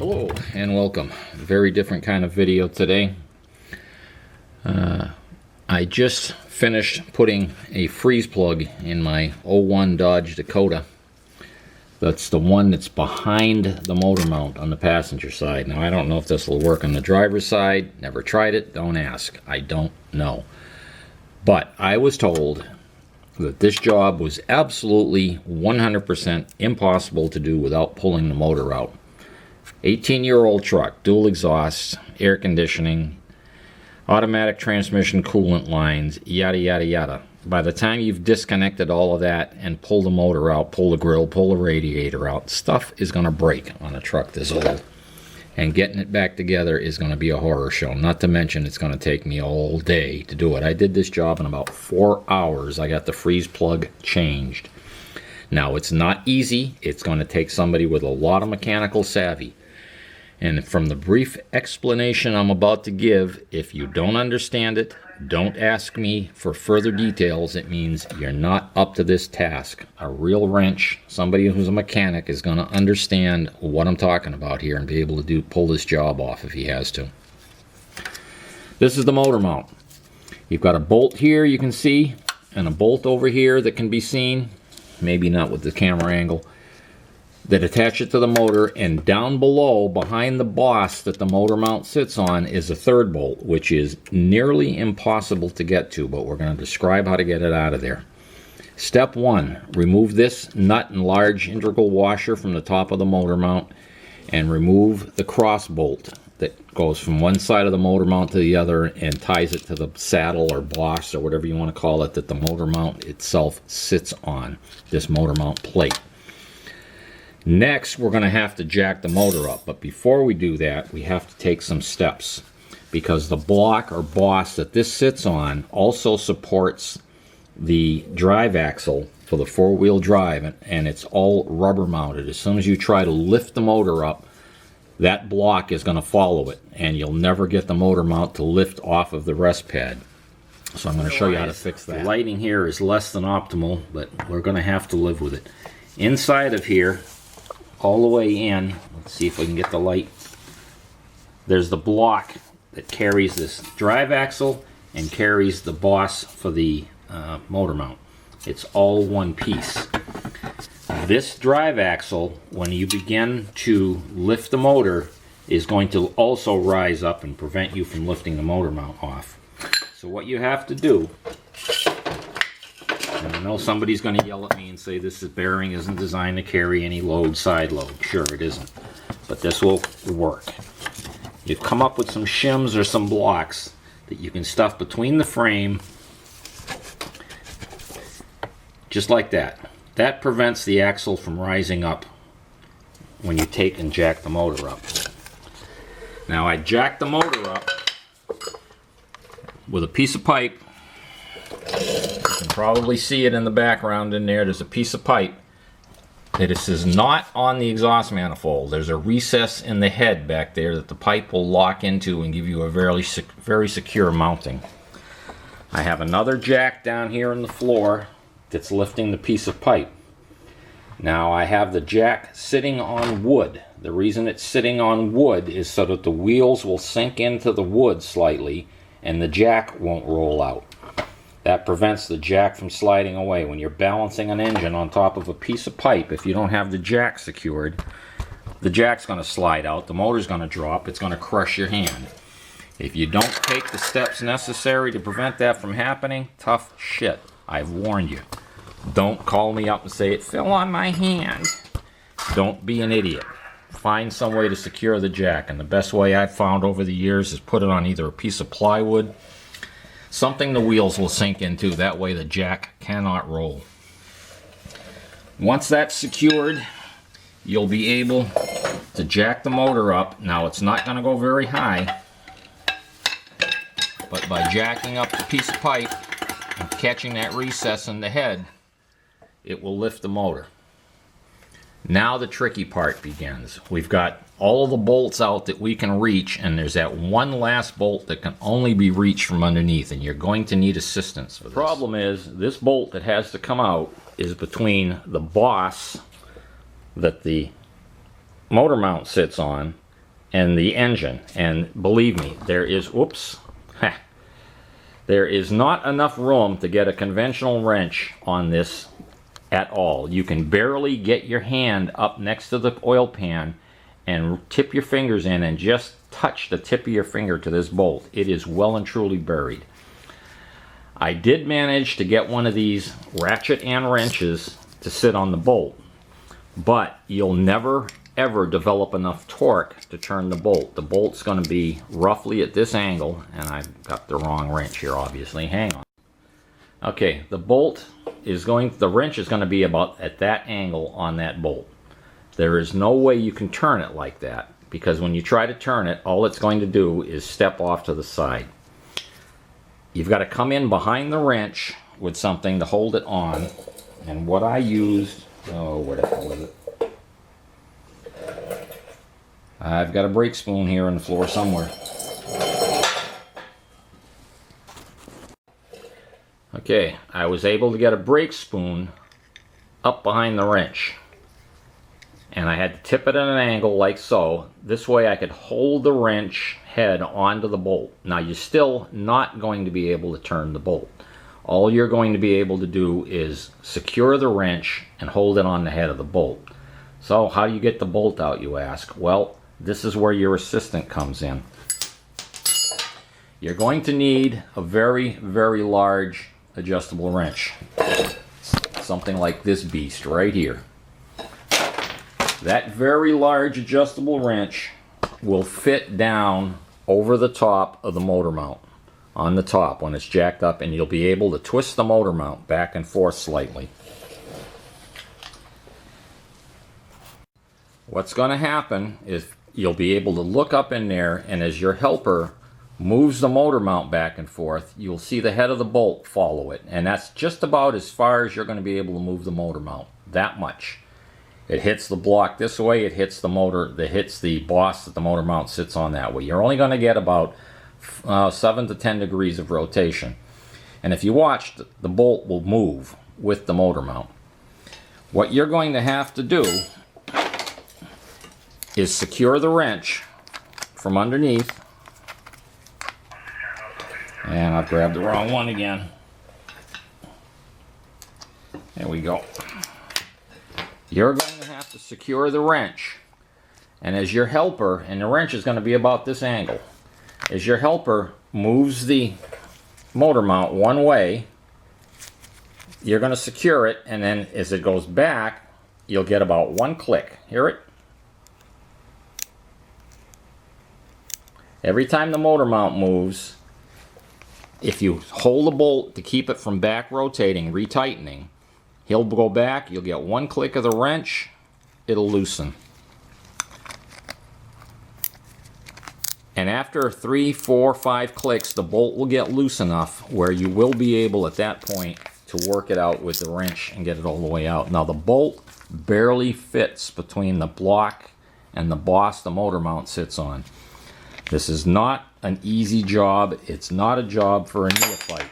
Hello and welcome. Very different kind of video today. I just finished putting a freeze plug in my '01 Dodge Dakota. That's the one that's behind the motor mount on the passenger side. Now I don't know if this will work on the driver's side. Never tried it. Don't ask. I don't know. But I was told that this job was absolutely 100% impossible to do without pulling the motor out. 18-year-old truck, dual exhaust, air conditioning, automatic transmission, coolant lines, yada yada yada. By the time you've disconnected all of that and pull the motor out, pull the grill, pull the radiator out, stuff is going to break on a truck this old. And getting it back together is going to be a horror show. Not to mention it's going to take me all day to do it. I did this job in about 4 hours. I got the freeze plug changed. Now it's not easy. It's going to take somebody with a lot of mechanical savvy. And from the brief explanation I'm about to give, if you don't understand it, don't ask me for further details. It means you're not up to this task. A real wrench, somebody who's a mechanic, is going to understand what I'm talking about here and be able to pull this job off if he has to. This is the motor mount. You've got a bolt here you can see, and a bolt over here that can be seen, maybe not with the camera angle, that attach it to the motor, and down below behind the boss that the motor mount sits on is a third bolt, which is nearly impossible to get to, but we're going to describe how to get it out of there. Step 1, remove this nut and large integral washer from the top of the motor mount and remove the cross bolt that goes from one side of the motor mount to the other and ties it to the saddle or boss or whatever you want to call it that the motor mount itself sits on, this motor mount plate. Next, we're going to have to jack the motor up, but before we do that, we have to take some steps, because the block or boss that this sits on also supports the drive axle for the four-wheel drive, and it's all rubber mounted. As soon as you try to lift the motor up, that block is going to follow it, and you'll never get the motor mount to lift off of the rest pad. So I'm going to show you how to fix that. The lighting here is less than optimal, but we're going to have to live with it. Inside of here, all the way in, let's see if we can get the light, there's the block that carries this drive axle and carries the boss for the motor mount. It's all one piece. This drive axle, when you begin to lift the motor, is going to also rise up and prevent you from lifting the motor mount off. So what you have to do, and I know somebody's going to yell at me and say this bearing isn't designed to carry any load, side load. Sure, it isn't. But this will work. You've come up with some shims or some blocks that you can stuff between the frame, just like that. That prevents the axle from rising up when you take and jack the motor up. Now I jack the motor up with a piece of pipe. You can probably see it in the background in there. There's a piece of pipe that is not on the exhaust manifold. There's a recess in the head back there that the pipe will lock into and give you a very secure mounting. I have another jack down here in the floor that's lifting the piece of pipe. Now I have the jack sitting on wood. The reason it's sitting on wood is so that the wheels will sink into the wood slightly and the jack won't roll out. That prevents the jack from sliding away. When you're balancing an engine on top of a piece of pipe, if you don't have the jack secured, the jack's going to slide out, the motor's going to drop, it's going to crush your hand. If you don't take the steps necessary to prevent that from happening, tough shit. I've warned you. Don't call me up and say it fell on my hand. Don't be an idiot. Find some way to secure the jack, and the best way I've found over the years is put it on either a piece of plywood, something the wheels will sink into, that way the jack cannot roll. Once that's secured, you'll be able to jack the motor up. Now it's not going to go very high, but by jacking up the piece of pipe and catching that recess in the head, it will lift the motor. Now the tricky part begins. We've got all of the bolts out that we can reach, and there's that one last bolt that can only be reached from underneath, and you're going to need assistance for this. The problem is this bolt that has to come out is between the boss that the motor mount sits on and the engine. And believe me, there is, whoops, there is not enough room to get a conventional wrench on this at all. You can barely get your hand up next to the oil pan and tip your fingers in and just touch the tip of your finger to this bolt. It is well and truly buried. I did manage to get one of these ratchet and wrenches to sit on the bolt, but you'll never ever develop enough torque to turn the bolt. The bolt's going to be roughly at this angle, and I've got the wrong wrench here, obviously. Hang on. Okay, the wrench is going to be about at that angle on that bolt. There is no way you can turn it like that, because when you try to turn it, all it's going to do is step off to the side. You've got to come in behind the wrench with something to hold it on, and what I used, oh, where the hell is it? I've got a brake spoon here on the floor somewhere. Okay, I was able to get a brake spoon up behind the wrench, and I had to tip it at an angle like so. This way I could hold the wrench head onto the bolt. Now you're still not going to be able to turn the bolt. All you're going to be able to do is secure the wrench and hold it on the head of the bolt. So how do you get the bolt out, you ask? Well, this is where your assistant comes in. You're going to need a very, very large adjustable wrench. Something like this beast right here. That very large adjustable wrench will fit down over the top of the motor mount on the top when it's jacked up, and you'll be able to twist the motor mount back and forth slightly. What's going to happen is you'll be able to look up in there, and as your helper moves the motor mount back and forth, you'll see the head of the bolt follow it, and that's just about as far as you're going to be able to move the motor mount. That much. It hits the block this way, it hits the motor, it hits the boss that the motor mount sits on that way. You're only going to get about 7 to 10 degrees of rotation. And if you watch, the bolt will move with the motor mount. What you're going to have to do is secure the wrench from underneath. And I've grabbed the wrong one again. There we go. You're going to have to secure the wrench. And as your helper, and the wrench is going to be about this angle, as your helper moves the motor mount one way, you're going to secure it, and then as it goes back, you'll get about one click. Hear it? Every time the motor mount moves, if you hold the bolt to keep it from back rotating, retightening, he'll go back, you'll get one click of the wrench, it'll loosen. And after 3, 4, 5 clicks, the bolt will get loose enough where you will be able at that point to work it out with the wrench and get it all the way out. Now the bolt barely fits between the block and the boss the motor mount sits on. This is not an easy job. It's not a job for a neophyte.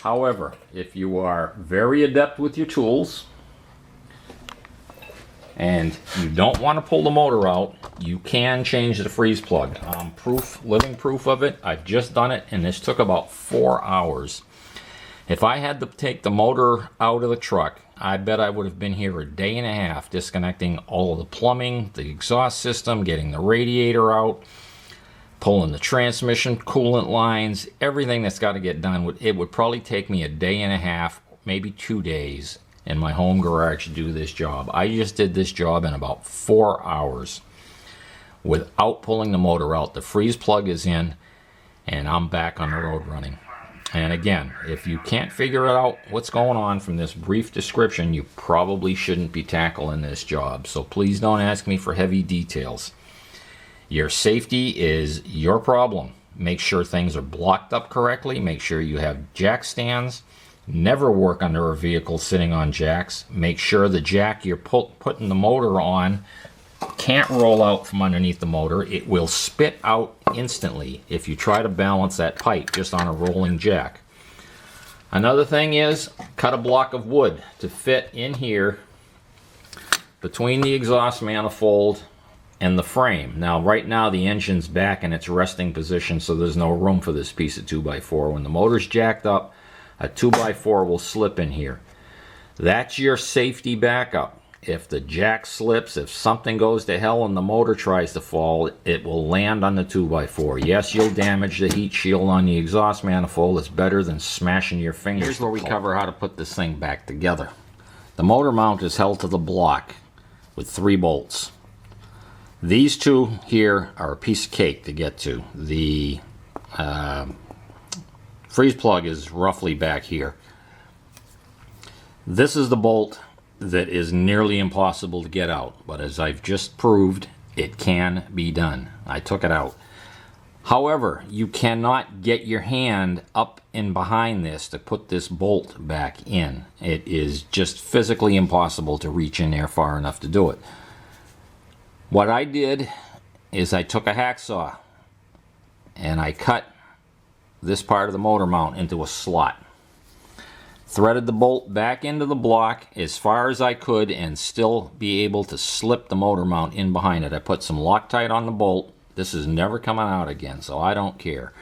However, if you are very adept with your tools and you don't want to pull the motor out, you can change the freeze plug. Living proof of it. I've just done it, and this took about 4 hours. If I had to take the motor out of the truck, I bet I would have been here a day and a half disconnecting all of the plumbing, the exhaust system, getting the radiator out, pulling the transmission, coolant lines, everything that's got to get done. It would probably take me a day and a half, maybe 2 days in my home garage to do this job. I just did this job in about 4 hours without pulling the motor out. The freeze plug is in, and I'm back on the road running. And again, if you can't figure out what's going on from this brief description, you probably shouldn't be tackling this job. So please don't ask me for heavy details. Your safety is your problem. Make sure things are blocked up correctly. Make sure you have jack stands. Never work under a vehicle sitting on jacks. Make sure the jack you're putting the motor on can't roll out from underneath the motor. It will spit out instantly if you try to balance that pipe just on a rolling jack. Another thing is, cut a block of wood to fit in here between the exhaust manifold and the frame. Now right now the engine's back in its resting position, so there's no room for this piece of 2x4. When the motor's jacked up, a 2x4 will slip in here. That's your safety backup. If the jack slips, if something goes to hell and the motor tries to fall, it will land on the 2x4. Yes, you'll damage the heat shield on the exhaust manifold. It's better than smashing your fingers. Here's where we cover how to put this thing back together. The motor mount is held to the block with 3 bolts. These 2 here are a piece of cake to get to. The freeze plug is roughly back here. This is the bolt that is nearly impossible to get out, but as I've just proved, it can be done. I took it out. However, you cannot get your hand up and behind this to put this bolt back in. It is just physically impossible to reach in there far enough to do it. What I did is I took a hacksaw and I cut this part of the motor mount into a slot. Threaded the bolt back into the block as far as I could and still be able to slip the motor mount in behind it. I put some Loctite on the bolt. This is never coming out again, so I don't care.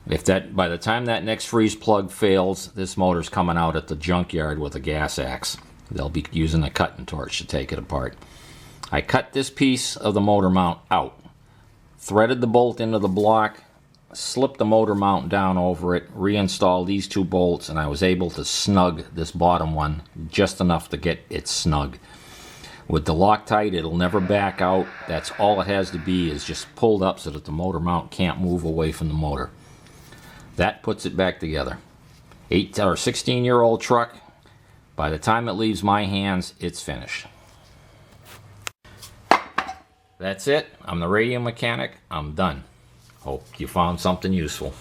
If that, by the time that next freeze plug fails, this motor's coming out at the junkyard with a gas axe. They'll be using a cutting torch to take it apart. I cut this piece of the motor mount out, threaded the bolt into the block, slipped the motor mount down over it, reinstalled these 2 bolts, and I was able to snug this bottom one just enough to get it snug. With the Loctite, it'll never back out. That's all it has to be, is just pulled up so that the motor mount can't move away from the motor. That puts it back together. 16-year-old truck. By the time it leaves my hands, it's finished. That's it. I'm the radio mechanic. I'm done. Hope you found something useful.